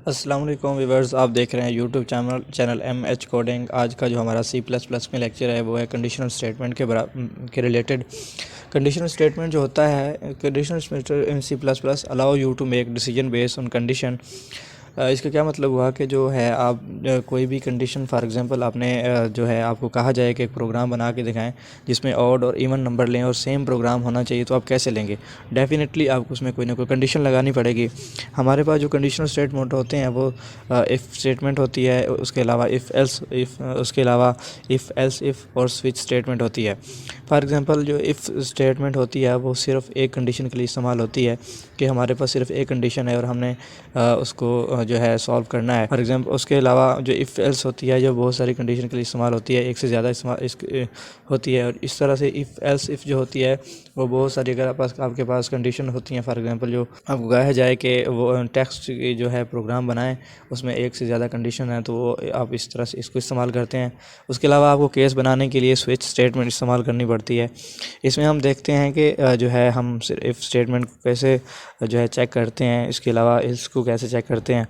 अस्सलाम वालेकुम व्यूअर्स, आप देख रहे हैं YouTube channel M H coding. आज का जो हमारा C++ में लेक्चर है वो है कंडीशनल स्टेटमेंट के रिलेटेड। कंडीशनल स्टेटमेंट जो होता है, conditional statement in C++ allow you to make decision based on condition. इसका क्या मतलब हुआ कि जो है आप कोई भी कंडीशन, फॉर एग्जांपल आपने जो है आपको कहा जाए कि एक प्रोग्राम बना के दिखाएं जिसमें ऑड और इवन नंबर लें और सेम प्रोग्राम होना चाहिए, तो आप कैसे लेंगे? डेफिनेटली आपको उसमें कोई ना कोई कंडीशन लगानी पड़ेगी। हमारे पास जो कंडीशनल स्टेटमेंट होते हैं वो इफ़ स्टेटमेंट होती है, उसके अलावा उसके अलावा इफ़ एल्स इफ़ और स्विच स्टेटमेंट होती है। फॉर एग्जांपल जो इफ़ स्टेटमेंट होती है वो सिर्फ एक कंडीशन के लिए इस्तेमाल होती है कि हमारे पास सिर्फ एक कंडीशन है और हमने उसको जो है सॉल्व करना है। फॉर एग्जांपल उसके अलावा जो इफ़ एल्स होती है जो बहुत सारी कंडीशन के लिए इस्तेमाल होती है, एक से ज़्यादा इस्तेमाल होती है। और इस तरह से इफ़ एल्स इफ़ जो होती है वो बहुत सारी, अगर आपके पास कंडीशन होती हैं, फॉर एग्जांपल जो आपको कहा जाए कि वो टेक्स्ट जो है प्रोग्राम बनाएं उसमें एक से ज़्यादा कंडीशन है, तो वो आप इस तरह से इसको इस्तेमाल करते हैं। उसके अलावा आपको केस बनाने के लिए स्विच स्टेटमेंट इस्तेमाल करनी पड़ती है। इसमें हम देखते हैं कि जो है हम सिर्फ इफ़ स्टेटमेंट को कैसे जो है चेक करते हैं, इसके अलावा इसको कैसे चेक करते हैं।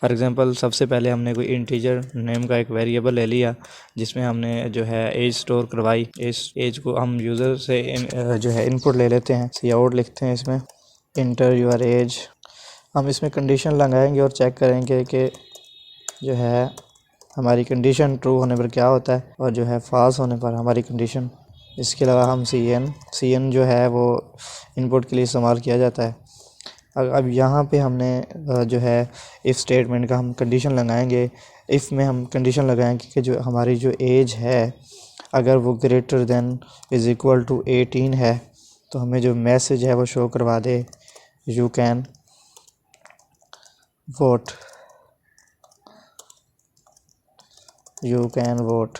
फॉर एग्ज़ाम्पल सबसे पहले हमने कोई इंटीजर नेम का एक वेरिएबल ले लिया जिसमें हमने जो है एज स्टोर करवाई। एज को हम यूज़र से जो है इनपुट ले लेते हैं, सी आउट लिखते हैं इसमें, इंटर योर एज। हम इसमें कंडीशन लगाएंगे और चेक करेंगे कि जो है हमारी कंडीशन ट्रू होने पर क्या होता है और जो है फॉल्स होने पर हमारी कंडीशन। इसके अलावा हम सी एन जो है वो इनपुट के लिए इस्तेमाल किया जाता है। अब यहाँ पे हमने जो है इफ़ स्टेटमेंट का हम कंडीशन लगाएंगे। इफ़ में हम कंडीशन लगाएंगे कि जो हमारी जो एज है अगर वो greater than is equal to 18 है तो हमें जो मैसेज है वो शो करवा दे, you can vote, you can vote.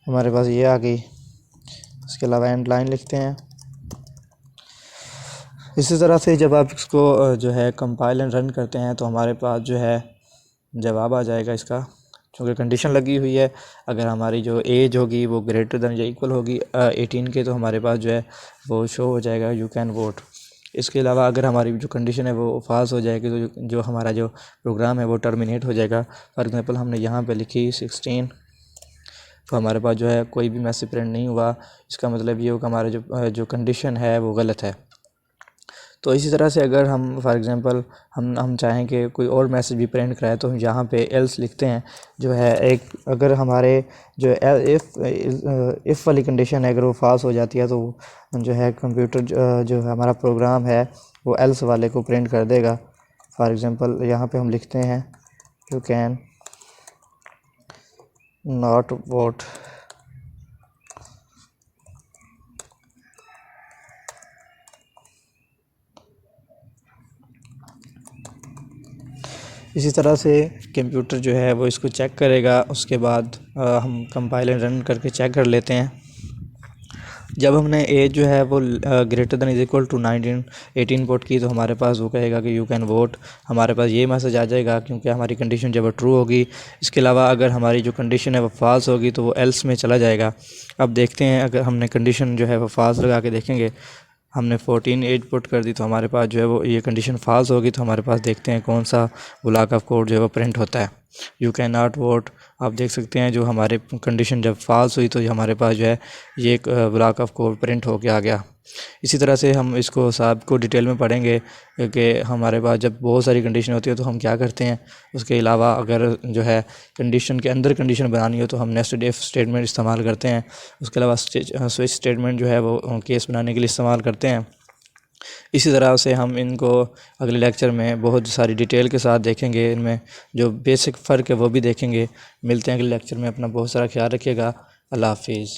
हमारे पास ये आ गई। इसके अलावा एंड लाइन लिखते हैं। इसी तरह से जब आप इसको जो है कंपाइल एंड रन करते हैं तो हमारे पास जो है जवाब आ जाएगा इसका, क्योंकि कंडीशन लगी हुई है। अगर हमारी जो एज होगी वो ग्रेटर देन या इक्वल होगी 18 के, तो हमारे पास जो है वो शो हो जाएगा यू कैन वोट। इसके अलावा अगर हमारी जो कंडीशन है वो फॉल्स हो जाएगी तो जो हमारा जो प्रोग्राम है वो टर्मिनेट हो जाएगा। फॉर एग्जांपल हमने यहाँ पे लिखी 16, तो हमारे पास जो है कोई भी मैसेज प्रिंट नहीं हुआ। इसका मतलब ये होगा हमारा जो कंडीशन है वो गलत है। तो इसी तरह से अगर हम फॉर एग्ज़ाम्पल हम चाहें कि कोई और मैसेज भी प्रिंट कराए तो हम यहाँ पे एल्स लिखते हैं। जो है एक, अगर हमारे जो इफ़ वाली कंडीशन है अगर वो फॉल्स हो जाती है तो जो है कंप्यूटर जो हमारा प्रोग्राम है वो एल्स वाले को प्रिंट कर देगा। फॉर एग्ज़ाम्पल यहाँ पे हम लिखते हैं यू कैन नॉट वोट। इसी तरह से कंप्यूटर जो है वो इसको चेक करेगा। उसके बाद हम कंपाइल एंड रन करके चेक कर लेते हैं। जब हमने एज जो है वो greater than is equal to 18 put की तो हमारे पास वो कहेगा कि यू कैन वोट। हमारे पास ये मैसेज आ जाएगा क्योंकि हमारी कंडीशन जब ट्रू होगी। इसके अलावा अगर हमारी जो कंडीशन है वो फॉल्स होगी तो वो एल्स में चला जाएगा। अब देखते हैं, अगर हमने कंडीशन जो है वो फॉल्स लगा के देखेंगे, हमने 14 एज पुट कर दी तो हमारे पास जो है वो ये कंडीशन फॉल्स होगी। तो हमारे पास देखते हैं कौन सा ब्लॉक ऑफ कोड जो है वो प्रिंट होता है, यू कैन नॉट वोट। आप देख सकते हैं जो हमारे कंडीशन जब फॉल्स हुई तो हमारे पास जो है ये एक ब्लॉक ऑफ कोड प्रिंट हो के आ गया। इसी तरह से हम इसको सब को डिटेल में पढ़ेंगे कि हमारे पास जब बहुत सारी कंडीशन होती है तो हम क्या करते हैं। उसके अलावा अगर जो है कंडीशन के अंदर कंडीशन बनानी हो तो हम नेस्टेड इफ स्टेटमेंट इस्तेमाल करते हैं। उसके अलावा स्विच स्टेटमेंट जो है वो केस बनाने के लिए इस्तेमाल करते हैं। इसी तरह से हम इनको अगले लेक्चर में बहुत सारी डिटेल के साथ देखेंगे। इनमें जो बेसिक फ़र्क है वो भी देखेंगे। मिलते हैं अगले लेक्चर में। अपना बहुत सारा ख्याल रखिएगा। अल्लाह हाफिज़।